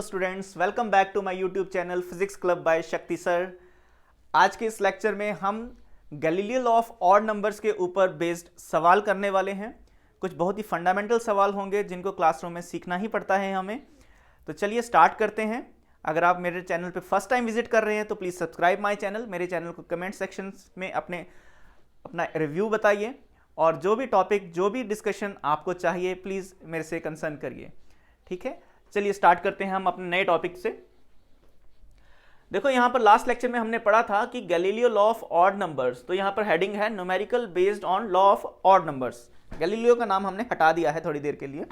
Students, welcome back to my YouTube channel physics club by Shakti sir. आज के इस lecture में हम Galileo law of odd numbers के ऊपर बेस्ड सवाल करने वाले हैं। कुछ बहुत ही फंडामेंटल सवाल होंगे जिनको क्लासरूम में सीखना ही पड़ता है हमें। तो चलिए स्टार्ट करते हैं। अगर आप मेरे चैनल पे फर्स्ट टाइम विजिट कर रहे हैं तो प्लीज़ सब्सक्राइब माय चैनल। मेरे चैनल को कमेंट सेक्शन में अपना रिव्यू बताइए और जो भी टॉपिक जो भी डिस्कशन आपको चाहिए प्लीज़ मेरे से कंसर्न करिए। ठीक है, चलिए स्टार्ट करते हैं हम अपने नए टॉपिक से। देखो यहाँ पर लास्ट लेक्चर में हमने पढ़ा था कि Galileo law of odd numbers, तो यहाँ पर हेडिंग है numerical based on law of odd numbers. Galileo का नाम हमने हटा दिया है थोड़ी देर के लिए।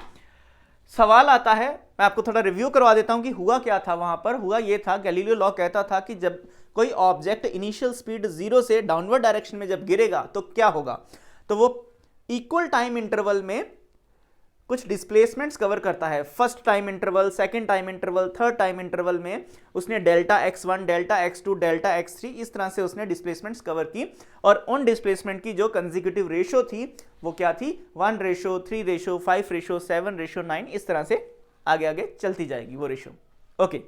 सवाल आता है, मैं आपको थोड़ा रिव्यू करवा देता हूं कि हुआ क्या था। वहां पर हुआ ये था, गैलीलियो लॉ कहता था कि जब कोई ऑब्जेक्ट इनिशियल स्पीड 0 से डाउनवर्ड डायरेक्शन में जब गिरेगा तो क्या होगा, तो वो इक्वल टाइम इंटरवल में कुछ डिस्प्लेसमेंट्स कवर करता है। First time interval, second time interval, third time interval में उसने delta x1, delta x2, delta x3 इस तरह से उसने डिस्प्लेसमेंट्स कवर की। और उन डिस्प्लेसमेंट की जो कंसेक्यूटिव रेशो थी वो क्या थी, 1:3:5:7:9 इस तरह से आगे आगे चलती जाएगी वो रेशो। ओके,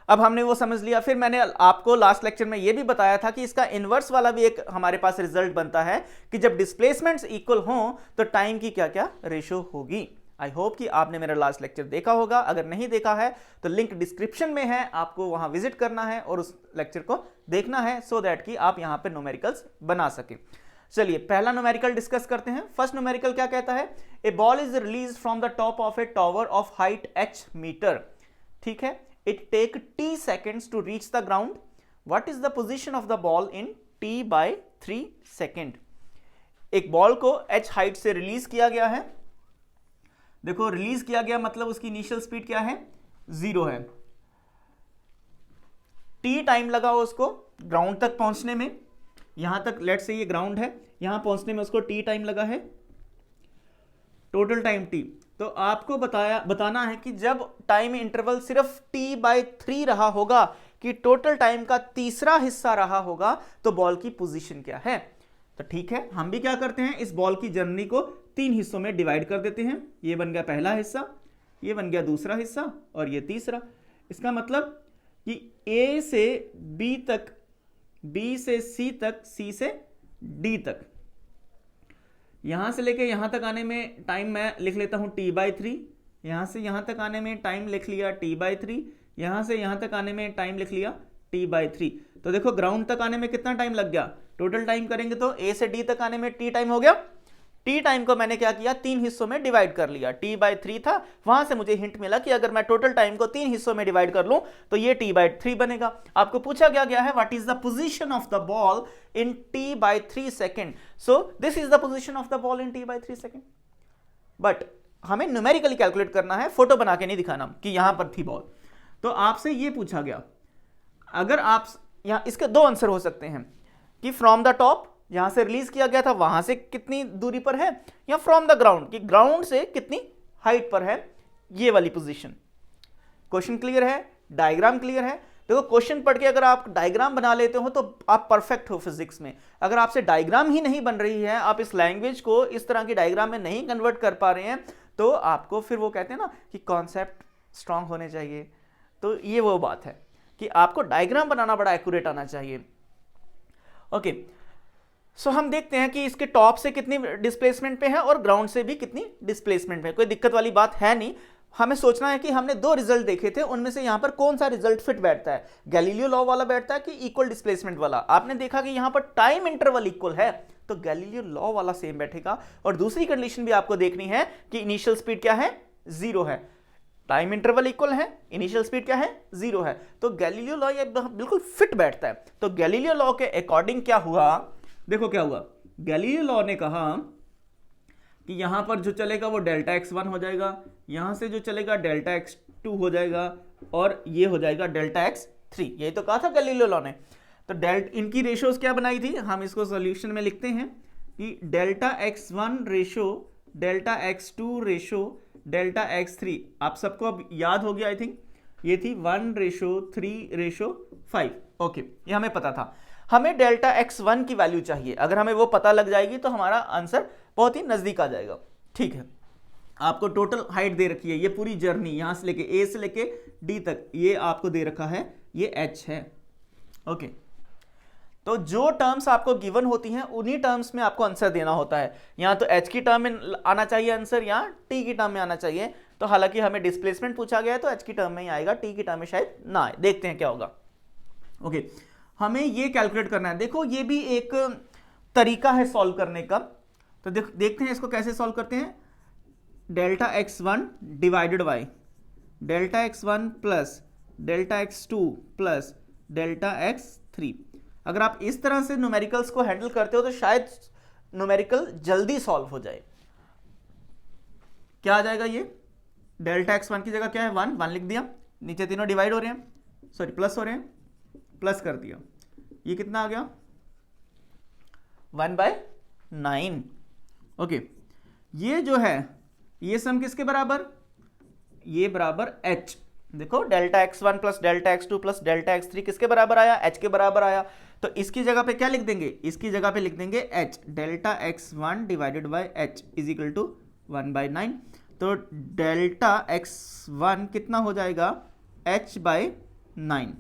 अब हमने वो समझ लिया। फिर मैंने आपको लास्ट लेक्चर में ये भी बताया था कि इसका इनवर्स वाला भी एक हमारे पास रिजल्ट बनता है कि जब डिस्प्लेसमेंट्स इक्वल हों तो टाइम की क्या क्या रेशो होगी। आई होप कि आपने मेरा लास्ट लेक्चर देखा होगा। अगर नहीं देखा है तो लिंक डिस्क्रिप्शन में है, आपको वहां विजिट करना है और उस लेक्चर को देखना है सो दैट कि आप यहां पे न्यूमेरिकल्स बना सके। चलिए पहला न्यूमेरिकल डिस्कस करते हैं। फर्स्ट न्यूमेरिकल क्या कहता है, a ball is released from the top of a tower of height h metre. ठीक है, it take t seconds to reach the ground. What is the position of the ball in t/3 second? एक ball को h height से release किया गया है। देखो release किया गया मतलब उसकी इनिशियल स्पीड क्या है, 0 है। t टाइम लगा उसको ग्राउंड तक पहुंचने में। यहां तक लेट्स से ये ग्राउंड है, यहां पहुंचने में उसको t टाइम लगा है, टोटल टाइम t। तो आपको बताना है कि जब टाइम इंटरवल सिर्फ t/3 रहा होगा, कि टोटल टाइम का तीसरा हिस्सा रहा होगा, तो बॉल की पोजीशन क्या है। तो ठीक है, हम भी क्या करते हैं, इस बॉल की जर्नी को 3 हिस्सों में डिवाइड कर देते हैं। ये बन गया पहला हिस्सा, ये बन गया दूसरा हिस्सा और ये तीसरा। इसका मतलब कि A से B तक, B से C तक, C से D तक, यहां से लेके यहां तक आने में टाइम मैं लिख लेता हूं t/3। यहां से यहां तक आने में टाइम लिख लिया t/3। यहां से यहां तक आने में टाइम लिख लिया t/3। तो देखो ग्राउंड तक आने में कितना टाइम लग गया, टोटल टाइम करेंगे तो A से D तक आने में t टाइम हो गया। t टाइम को मैंने क्या किया, 3 हिस्सों में डिवाइड कर लिया। t/3 था, वहां से मुझे हिंट मिला कि अगर मैं टोटल टाइम को 3 हिस्सों में डिवाइड कर लूं तो ये t/3 बनेगा। आपको पूछा गया है what is the position of the ball in t/3 second. So this is the position of the ball in t/3 second. But हमें न्यूमेरिकली कैलकुलेट करना है, फोटो बना के नहीं दिखाना कि यहां पर थी बॉल। तो आपसे ये पूछा गया, अगर आप यहां, इसके 2 आंसर हो सकते हैं कि फ्रॉम द टॉप, यहां से रिलीज किया गया था वहां से कितनी दूरी पर है, या फ्रॉम द ग्राउंड, कि ग्राउंड से कितनी हाइट पर है, ये वाली पोजीशन। क्वेश्चन क्लियर है, डायग्राम क्लियर है। देखो क्वेश्चन पढ़ के अगर आप डायग्राम बना लेते हो तो आप परफेक्ट हो फिजिक्स में। अगर आपसे डायग्राम ही नहीं बन रही है, आप इस लैंग्वेज को इस तरह की डायग्राम में नहीं कन्वर्ट कर पा रहे हैं, तो आपको फिर वो कहते हैं ना कि कॉन्सेप्ट स्ट्रांग होने चाहिए। तो ये वो बात है कि आपको डायग्राम बनाना बड़ा एक्यूरेट आना चाहिए। ओके, सो हम देखते हैं कि इसके टॉप से कितनी डिस्प्लेसमेंट पे है और ग्राउंड से भी कितनी डिस्प्लेसमेंट पे। कोई दिक्कत वाली बात है नहीं। हमें सोचना है कि हमने 2 रिजल्ट देखे थे, उनमें से यहां पर कौन सा रिजल्ट फिट बैठता है, गैलीलियो लॉ वाला बैठता है कि इक्वल डिस्प्लेसमेंट वाला। आपने देखा कि यहां पर टाइम इंटरवल इक्वल है तो गैलीलियो लॉ वाला सेम बैठेगा। और दूसरी कंडीशन भी आपको देखनी है कि इनिशियल स्पीड क्या है, 0 है, टाइम इंटरवल इक्वल है, इनिशियल स्पीड क्या है, 0 है, तो गैलीलियो लॉ ये बिल्कुल फिट बैठता है। तो गैलीलियो लॉ के अकॉर्डिंग क्या हुआ, देखो क्या हुआ, गैलीलियो लॉ ने कहा कि यहां पर जो चलेगा वो डेल्टा x1 हो जाएगा, यहां से जो चलेगा डेल्टा x2 हो जाएगा और ये हो जाएगा डेल्टा x3। यही तो कहा था गैलीलियो लॉ ने। तो इनकी रेशोज क्या बनाई थी, हम इसको सॉल्यूशन में लिखते हैं कि delta x1 ratio, delta x2 ratio, delta x3, आप सबको अब याद हो गया आई थिंक, ये थी 1:3:5। ओके, ये हमें पता था। हमें डेल्टा x1 की वैल्यू चाहिए, अगर हमें वो पता लग जाएगी तो हमारा आंसर बहुत ही नजदीक आ जाएगा। ठीक है, आपको टोटल हाइट दे रखी है, ये पूरी जर्नी यहां से लेके ए से लेके डी तक ये आपको दे रखा है, ये h है। ओके, तो जो टर्म्स आपको गिवन होती हैं उन्हीं टर्म्स में आपको आंसर देना होता है। यहाँ तो h की टर्म में आना चाहिए आंसर, यहाँ t की टर्म में आना चाहिए। तो हालांकि हमें डिस्प्लेसमेंट पूछा गया है तो h की टर्म में ही आएगा, t की टर्म में शायद ना आए। देखते हैं क्या होगा। ओके, हमें ये कैलकुलेट करना है। देखो ये भी एक तरीका है सॉल्व करने का, तो देखते हैं इसको कैसे सॉल्व करते हैं। Delta x1 divided by delta x1 plus delta x2 plus delta x3। अगर आप इस तरह से न्यूमेरिकल्स को हैंडल करते हो तो शायद न्यूमेरिकल जल्दी सॉल्व हो जाए। क्या आ जाएगा ये, डेल्टा x1 की जगह क्या है 1 लिख दिया, नीचे तीनों डिवाइड हो रहे हैं, सॉरी प्लस हो रहे हैं, प्लस कर दिया, ये कितना आ गया 1/9। ओके, ये जो है ये सम किसके बराबर, ये बराबर h। देखो delta x1 plus delta x2 plus delta x3 किसके बराबर आया, h के बराबर आया। तो इसकी जगह पे क्या लिख देंगे, इसकी जगह पे लिख देंगे h, delta x1 divided by h is equal to 1/9। तो डेल्टा x1 कितना हो जाएगा h/9।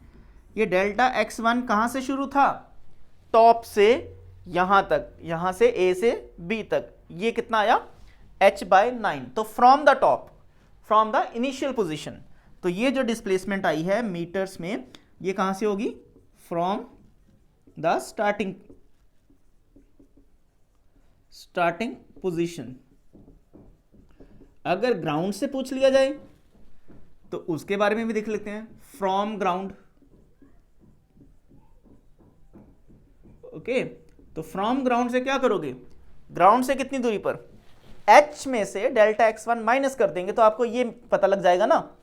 ये डेल्टा x1 कहां से शुरू था, टॉप से यहां तक, यहां से a से b तक, ये कितना आया h/9। तो from the top, from the initial position, तो ये जो डिस्प्लेसमेंट आई है मीटर्स में, ये कहां से होगी, फ्रॉम द स्टार्टिंग पोजीशन। अगर ग्राउंड से पूछ लिया जाए तो उसके बारे में भी देख लेते हैं, फ्रॉम ग्राउंड। ओके, तो फ्रॉम ग्राउंड से क्या करोगे, ग्राउंड से कितनी दूरी पर, h में से डेल्टा x1 माइनस कर देंगे तो आपको ये पता लग जाएगा ना,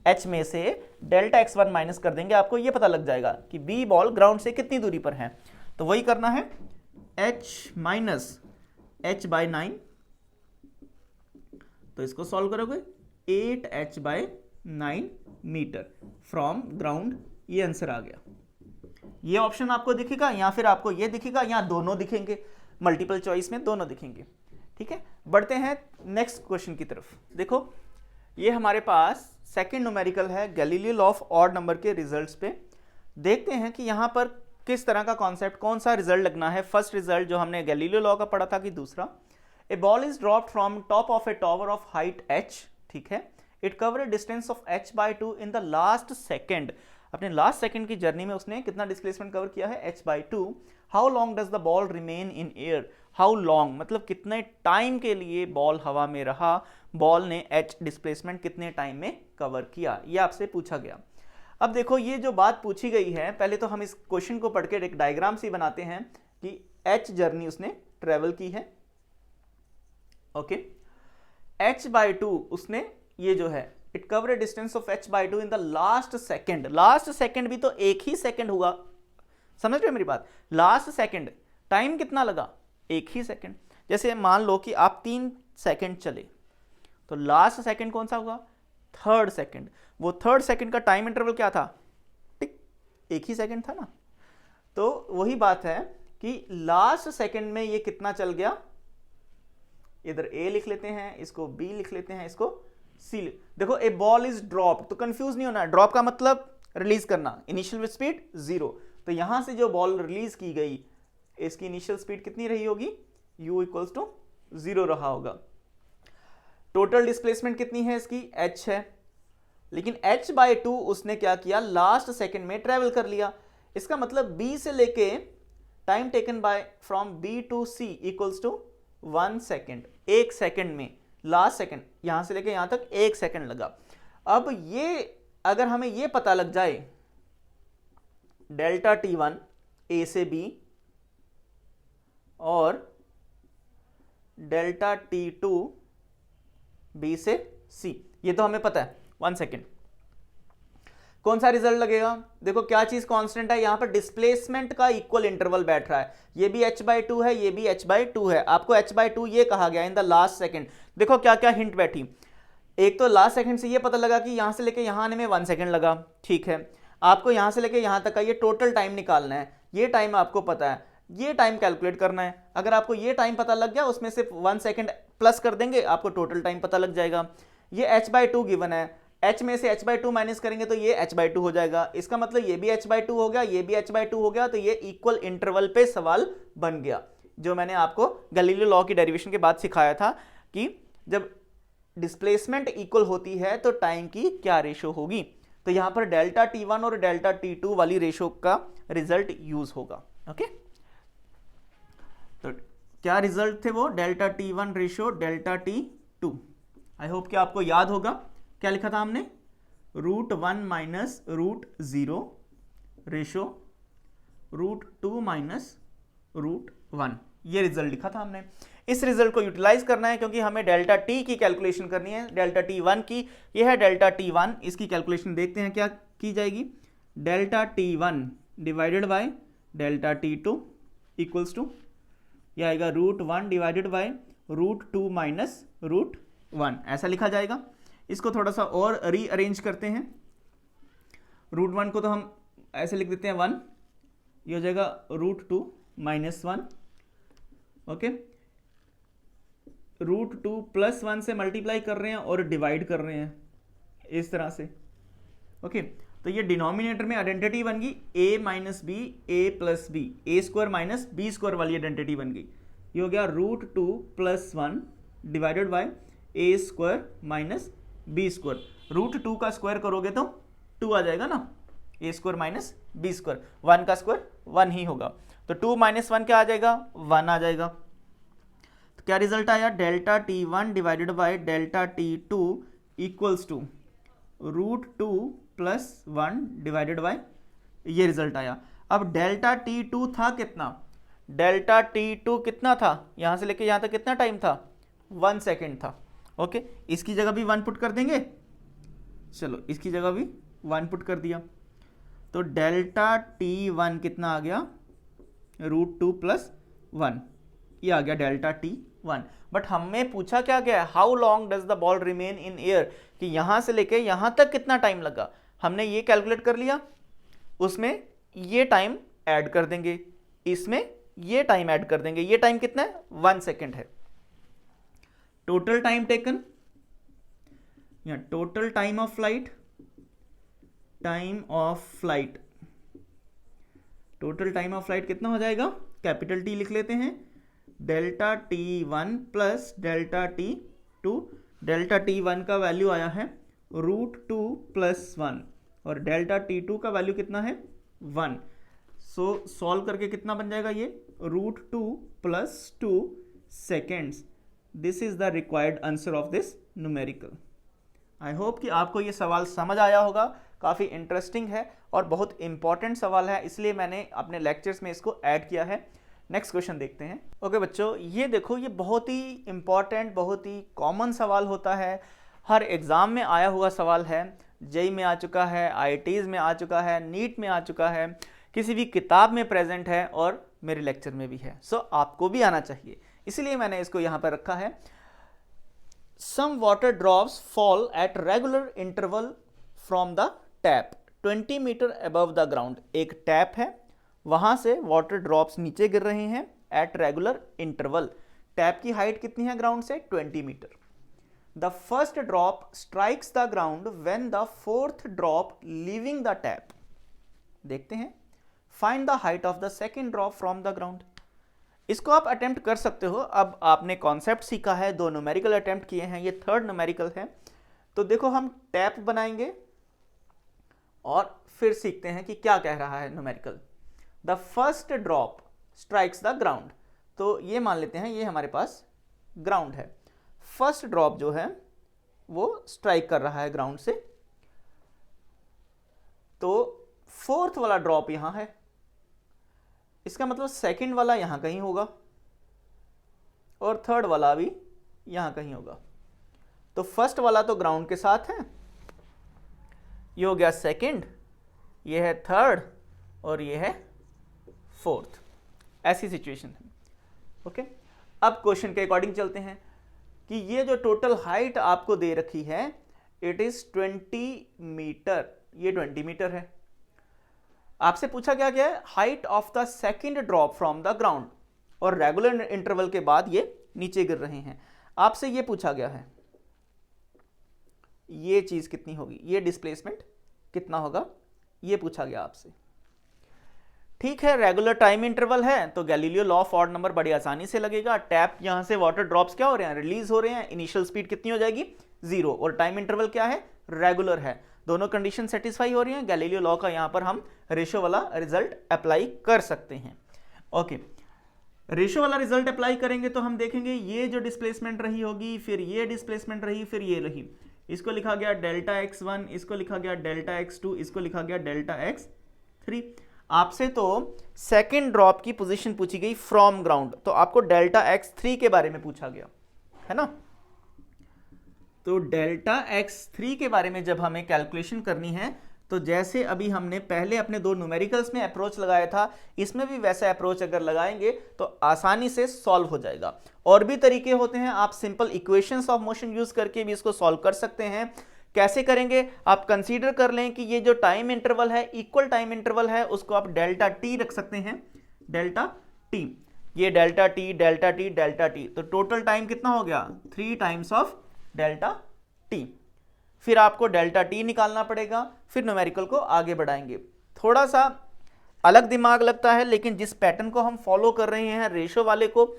h में से डेल्टा x1 माइनस कर देंगे, आपको ये पता लग जाएगा कि b बॉल ग्राउंड से कितनी दूरी पर है। तो वही करना है, h माइनस h/9। तो इसको सॉल्व करोगे 8h/9 मीटर फ्रॉम ग्राउंड, ये आंसर आ गया। ये ऑप्शन आपको दिखेगा या फिर आपको ये दिखेगा, या दोनों दिखेंगे, मल्टीपल चॉइस में दोनों दिखेंगे। ठीक है, बढ़ते हैं नेक्स्ट क्वेश्चन की तरफ। देखो ये हमारे पास सेकंड न्यूमेरिकल है Galileo law of odd number के रिजल्ट्स पे। देखते हैं कि यहाँ पर किस तरह का कॉन्सेप्ट, कौन सा रिजल्ट लगना है। फर्स्ट रिजल्ट जो हमने गैलीलियो लॉ का पढ़ा था कि दूसरा, a ball is dropped from top of a tower of height h, ठीक है, it cover a distance of h/2 in the last second. अपने लास्ट सेकंड की जर्नी में उसने कितना डिस्प्लेसमेंट कवर किया है, h/2। How long does the ball remain in air, how long मतलब कितने टाइम के लिए बॉल हवा में रहा, बॉल ने h डिस्प्लेसमेंट कितने टाइम में कवर किया, ये आपसे पूछा गया। अब देखो ये जो बात पूछी गई है, पहले तो हम इस क्वेश्चन को पढ़ के एक डायग्राम से बनाते हैं कि h जर्नी उसने ट्रेवल की है। ओके, h/2 उसने, ये जो है it cover a distance of h/2 in the last second. Last second भी तो एक ही सेकेंड हुआ, समझ रहे हो मेरी बात, लास्ट सेकेंड टाइम कितना लगा, एक ही सेकेंड। जैसे मान लो कि आप 3 सेकेंड चले तो लास्ट सेकेंड कौन सा होगा, थर्ड सेकेंड। वो थर्ड सेकेंड का टाइम इंटरवल क्या था, टिक, एक ही सेकेंड था ना। तो वही बात है कि लास्ट सेकेंड में ये कितना चल गया, इधर a लिख लेते हैं, इसको b लिख लेते हैं, इसको c। देखो ए बॉल इज ड्रॉप, तो कंफ्यूज नहीं होना, ड्रॉप का मतलब रिलीज करना, इनिशियल स्पीड 0। तो यहां से जो बॉल रिलीज की गई इसकी इनिशियल स्पीड कितनी रही होगी, u इक्वल्स टू 0 रहा होगा। टोटल डिस्प्लेसमेंट कितनी है इसकी, h है, लेकिन h/2 उसने क्या किया, लास्ट सेकंड में ट्रेवल कर लिया। इसका मतलब b से लेके time taken by from b to c equals to 1 second, एक सेकेंड में लास्ट सेकेंड यहां से लेके यहां तक 1 सेकेंड लगा। अब ये अगर हमें ये पता लग जाए डेल्टा t1 a से b और डेल्टा t2 b से c, ये तो हमें पता है। 1 सेकेंड, कौन सा रिजल्ट लगेगा, देखो क्या चीज कांस्टेंट है, यहां पर डिस्प्लेसमेंट का इक्वल इंटरवल बैठ रहा है, ये भी h/2 है, ये भी h/2 है। आपको h/2 ये कहा गया इन द लास्ट सेकंड। देखो क्या क्या हिंट बैठी, एक तो लास्ट सेकंड से ये पता लगा कि यहां से लेके यहां आने में 1 सेकंड लगा, ठीक है। आपको यहां से लेके यहां तक का ये टोटल टाइम निकालना है, ये टाइम आपको पता है, ये टाइम कैलकुलेट करना है। अगर आपको ये टाइम पता लग गया, उसमें से 1 सेकंड प्लस कर देंगे, आपको टोटल टाइम पता लग जाएगा। ये h/2 गिवन है, h में से h/2 माइनस करेंगे तो ये h/2 हो जाएगा। इसका मतलब ये भी h/2 हो गया, ये भी h/2 हो गया, तो ये इक्वल इंटरवल पे सवाल बन गया, जो मैंने आपको गैलीलियो लॉ की डेरिवेशन के बाद सिखाया था कि जब डिस्प्लेसमेंट इक्वल होती है तो टाइम की क्या रेशो होगी। तो यहां पर डेल्टा T1 और डेल्टा T2 वाली रेशो का रिजल्ट यूज होगा। ओके, तो क्या रिजल्ट थे वो, delta T1 ratio delta T2। I hope कि आपको याद होगा क्या लिखा था हमने, √1 माइनस √0 रेशो √2 माइनस √1, ये रिजल्ट लिखा था हमने। इस रिजल्ट को यूटिलाइज करना है क्योंकि हमें डेल्टा टी की कैलकुलेशन करनी है, डेल्टा T1 की, यह है डेल्टा T1। इसकी कैलकुलेशन देखते हैं क्या की जाएगी, delta T1 divided by delta T2 equals to, यह आएगा √1 डिवाइडेड बाय √2 माइनस √1, ऐसा लिखा जाएगा। इसको थोड़ा सा और रीअरेंज करते हैं, √1 को तो हम ऐसे लिख देते हैं 1, ये हो जाएगा √2 माइनस 1। ओके, √2 प्लस 1 से मल्टीप्लाई कर रहे हैं और डिवाइड कर रहे हैं इस तरह से। ओके, तो ये डिनोमिनेटर में आइडेंटिटी बन गई a minus B, a plus B, A square minus B square वाली आइडेंटिटी बन गई। ये हो गया √2 plus 1 divided by A square minus B square. √2 का स्क्वायर करोगे तो 2 आ जाएगा ना, A square minus B square, 1 का स्क्वायर 1 ही होगा, तो 2 माइनस 1 क्या आ जाएगा, 1 आ जाएगा। तो क्या रिजल्ट आया, delta T1 divided by delta T2 equals to √2 plus 1 divided by, ये रिजल्ट आया। अब डेल्टा T2 था कितना, डेल्टा T2 कितना था, यहां से लेके यहां तक कितना टाइम था, 1 सेकेंड था। ओके, इसकी जगह भी 1 पुट कर देंगे, चलो इसकी जगह भी 1 पुट कर दिया, तो डेल्टा T1 कितना आ गया, √2 प्लस 1, ये आ गया डेल्टा T1। बट हमें पूछा क्या गया, how long does the ball remain in air, कि यहां से लेके यहां तक कितना टाइम लगा। हमने ये कैलकुलेट कर लिया, उसमें ये टाइम ऐड कर देंगे, इसमें ये टाइम ऐड कर देंगे, ये टाइम कितना है, 1 सेकेंड है। टोटल टाइम टेकन या total time of flight, time of flight, total time of flight कितना हो जाएगा, कैपिटल T लिख लेते हैं, delta T1 plus delta T2। Delta T1 का वैल्यू आया है √2 प्लस 1 और डेल्टा T2 का वैल्यू कितना है, 1। सो सॉल्व करके कितना बन जाएगा ये, √2 plus 2 seconds. This is the required answer of this numerical. I hope कि आपको ये सवाल समझ आया होगा, काफ़ी इंटरेस्टिंग है और बहुत इंपॉर्टेंट सवाल है, इसलिए मैंने अपने लेक्चर्स में इसको ऐड किया है। नेक्स्ट क्वेश्चन देखते हैं। ओके बच्चों, ये देखो, ये बहुत ही इंपॉर्टेंट, बहुत ही कॉमन सवाल होता है, हर एग्ज़ाम में आया हुआ सवाल है, जेई में आ चुका है, IITs में आ चुका है, नीट में आ चुका है, किसी भी किताब में प्रेजेंट है और मेरे लेक्चर में भी है। सो आपको भी आना चाहिए, इसलिए मैंने इसको यहाँ पर रखा है। Some water drops fall at regular interval from the tap 20 metre above the ground। एक टैप है, वहां से वाटर ड्रॉप्स नीचे गिर रहे हैं एट रेगुलर इंटरवल। टैप की हाइट कितनी है ग्राउंड से, 20 metre. The first drop strikes the ground when the fourth drop leaving the tap. देखते हैं, find the height of the second drop from the ground. इसको आप अटेम्प्ट कर सकते हो। अब आपने कॉन्सेप्ट सीखा है, 2 न्यूमेरिकल अटेम्प्ट किए हैं, ये 3rd न्यूमेरिकल है। तो देखो, हम टैप बनाएंगे और फिर सीखते हैं कि क्या कह रहा है numerical. The first drop strikes the ground, तो ये मान लेते हैं ये हमारे पास ग्राउंड है। फर्स्ट ड्रॉप जो है वो स्ट्राइक कर रहा है ग्राउंड से, तो फोर्थ वाला ड्रॉप यहां है, इसका मतलब सेकंड वाला यहां कहीं होगा और थर्ड वाला भी यहां कहीं होगा। तो फर्स्ट वाला तो ग्राउंड के साथ है, ये हो गया सेकंड, ये है थर्ड और ये है फोर्थ। ऐसी सिचुएशन है। ओके, अब क्वेश्चन के अकॉर्डिंग चलते हैं कि ये जो टोटल हाइट आपको दे रखी है, इट इज 20 मीटर, ये 20 मीटर है। आपसे पूछा क्या गया है, height of the second drop from the ground, और रेगुलर इंटरवल के बाद ये नीचे गिर रहे हैं। आपसे ये पूछा गया है ये चीज कितनी होगी, ये डिस्प्लेसमेंट कितना होगा, ये पूछा गया आपसे। ठीक है, रेगुलर टाइम इंटरवल है तो Galileo law of odd number बड़ी आसानी से लगेगा। टैप यहां से वाटर ड्रॉप्स क्या हो रहे हैं, रिलीज हो रहे हैं, इनिशियल स्पीड कितनी हो जाएगी 0, और टाइम इंटरवल क्या है, रेगुलर है। दोनों कंडीशन सेटिस्फाई हो रही हैं, गैलीलियो लॉ का यहां पर हम रेशो वाला रिजल्ट अप्लाई कर सकते हैं। ओके, रेशो वाला रिजल्ट अप्लाई करेंगे तो हम देखेंगे ये जो डिस्प्लेसमेंट रही होगी, फिर ये डिस्प्लेसमेंट रही, फिर ये रही, इसको लिखा गया डेल्टा x1, इसको लिखा गया डेल्टा x2, इसको लिखा गया डेल्टा x3। आपसे तो सेकेंड ड्रॉप की पोजीशन पूछी गई फ्रॉम ग्राउंड, तो आपको डेल्टा x3 के बारे में पूछा गया है ना। तो डेल्टा x3 के बारे में जब हमें कैलकुलेशन करनी है तो जैसे अभी हमने पहले अपने दो न्यूमेरिकल्स में अप्रोच लगाया था, इसमें भी वैसा अप्रोच अगर लगाएंगे तो आसानी से सॉल्व हो जाएगा। और भी तरीके होते हैं, आप simple equations of motion use करके भी इसको सॉल्व कर सकते हैं। कैसे करेंगे, आप कंसीडर कर लें कि ये जो टाइम इंटरवल है इक्वल टाइम इंटरवल है, उसको आप डेल्टा टी रख सकते हैं, डेल्टा टी, ये delta T delta T delta T, तो टोटल टाइम कितना हो गया 3 टाइम्स ऑफ डेल्टा टी। फिर आपको डेल्टा टी निकालना पड़ेगा, फिर न्यूमेरिकल को आगे बढ़ाएंगे। थोड़ा सा अलग दिमाग लगता है, लेकिन जिस पैटर्न को हम फॉलो कर रहे हैं रेशो वाले को,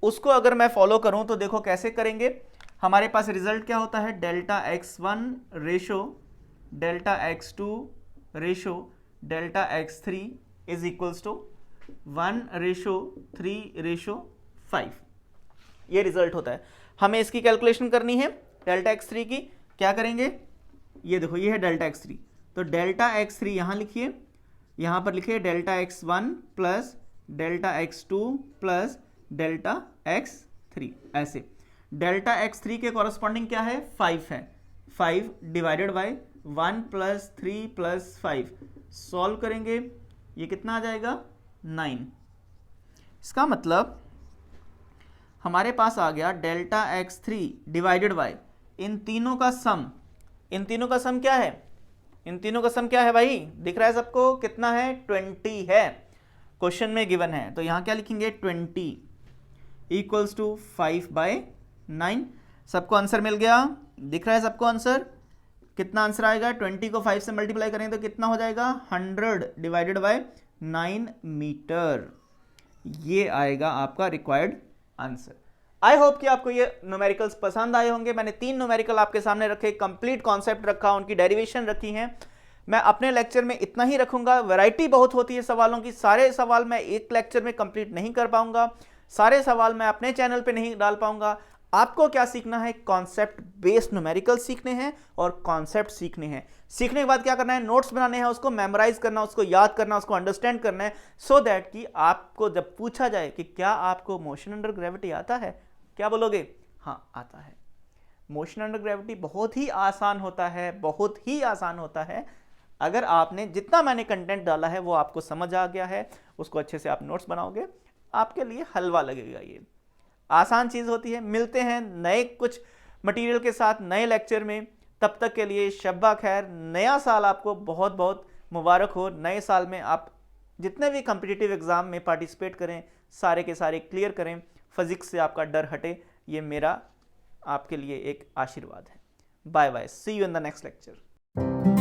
उसको अगर मैं फॉलो करूं तो देखो कैसे करेंगे। हमारे पास रिजल्ट क्या होता है, delta x1 ratio delta x2 ratio delta x3 is equals to 1:3:5, ये रिजल्ट होता है। हमें इसकी कैलकुलेशन करनी है डेल्टा x3 की, क्या करेंगे, ये देखो ये है डेल्टा x3, तो डेल्टा x3 यहां लिखिए, यहां पर लिखिए delta x1 plus delta x2 plus delta x3, ऐसे। डेल्टा x3 के कॉरस्पॉन्डिंग क्या है 5 है, 5 divided by 1 plus 3 plus 5, solve करेंगे ये कितना आ जाएगा 9। इसका मतलब हमारे पास आ गया डेल्टा x3 डिवाइडेड बाय इन तीनों का सम, इन तीनों का सम क्या है, इन तीनों का सम क्या है भाई, दिख रहा है सबको, कितना है 20 है, क्वेश्चन में गिवन है। तो यहां क्या लिखेंगे 20 इक्वल्स टू 5/9। सबको आंसर मिल गया, दिख रहा है सबको आंसर, कितना आंसर आएगा, 20 को 5 से मल्टीप्लाई करेंगे तो कितना हो जाएगा 100 डिवाइडेड बाय 9 मीटर, ये आएगा आपका रिक्वायर्ड आंसर। आई होप कि आपको ये न्यूमेरिकल्स पसंद आए होंगे। मैंने 3 न्यूमेरिकल आपके सामने रखे, कंप्लीट कॉन्सेप्ट रखा, उनकी डेरिवेशन रखी है। मैं अपने लेक्चर में इतना ही रखूंगा, वैरायटी बहुत होती है सवालों की, सारे सवाल मैं एक लेक्चर में कंप्लीट नहीं कर पाऊंगा, सारे सवाल मैं अपने चैनल पे नहीं डाल पाऊंगा। आपको क्या सीखना है, कॉन्सेप्ट बेस्ड न्यूमेरिकल सीखने हैं और कॉन्सेप्ट सीखने हैं। सीखने के बाद क्या करना है, नोट्स बनाने हैं, उसको मेमोराइज करना, उसको याद करना, उसको अंडरस्टैंड करना है, सो दैट कि आपको जब पूछा जाए कि क्या आपको मोशन अंडर ग्रेविटी आता है, क्या बोलोगे, हाँ आता है। मोशन अंडर ग्रेविटी बहुत ही आसान होता है, बहुत ही आसान होता है। अगर आपने जितना मैंने कंटेंट डाला है वो आपको समझ आ गया है, उसको अच्छे से आप नोट्स बनाओगे, आपके लिए हलवा लगेगा। ये आसान चीज़ होती है। मिलते हैं नए कुछ मटेरियल के साथ नए लेक्चर में, तब तक के लिए शब्बा खैर। नया साल आपको बहुत बहुत मुबारक हो। नए साल में आप जितने भी कॉम्पिटिटिव एग्जाम में पार्टिसिपेट करें, सारे के सारे क्लियर करें, फिजिक्स से आपका डर हटे, ये मेरा आपके लिए एक आशीर्वाद है। Bye bye, see you in the next lecture.